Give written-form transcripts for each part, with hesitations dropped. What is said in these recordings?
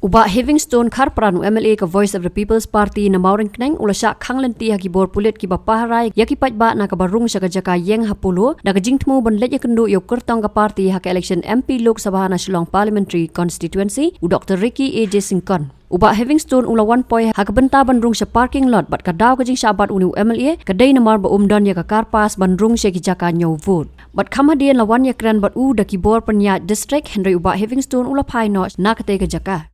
Uba Livingstone Kharpran MLA ka Voice of the People's Party na Mawryngkneng ula Shah Khang Lynti haki bor pulit ki bapaharai yaki patba na ka Rung Shah Jaka Ñiew ha Polo na ka jingtmu ban let yakendu yo kertong ka party haki election MP Lok Sabha na Shillong Parliamentary Constituency u Dr. Ricky AJ Singkon. Uba Livingstone ula 1 point haka benta ban Rung Shah parking lot bat ka daw ka jing sabat uni MLA ka day na mar ba umdon ya ka karpas ban Rung Shah ki Jaka Ñiew vote. Bat kamadian lawan ya kran bat u da ki bor penya district Henry Uba Livingstone ula pai no na ka te ka Jaka.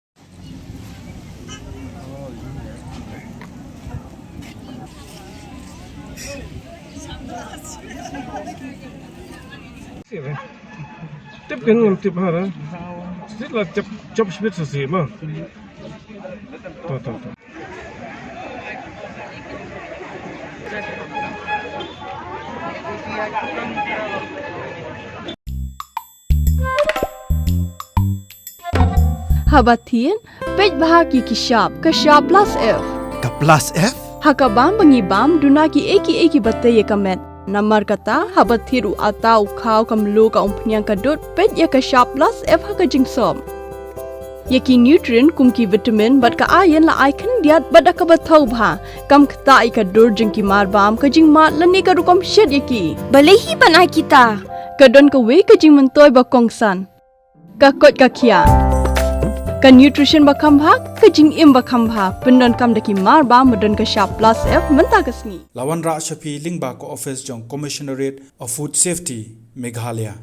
Tiếp cái nguồn tiếp hả đó rất là chấp biết sự gì mà Habatin, pej bahagi kishap plus F. Ka plus F? Hakabam bangibam dunaki eki bataya kamet. Namar kata habathiru atau khau kamlu ka umpnyang kadut pej ya ka sharp plus F haka jingsom. Yaki nutrient kumki vitamin bat ka iron la icon diat bat ka bathau bha kam khta ka dur jingki marbam ka jingma lani ka rukom shed yaki. Balehi banai kita. Kadon ka we ka jing mentoy ba kongsan. Ka kot ka kia. Ka nutrition ba khambha ka jing im ba khambha pendon kam daki marba modon ka sharp plus F menta ka sngi. Lawan Ra Shafi Lingba ko office jong Commissionerate of Food Safety Meghalaya.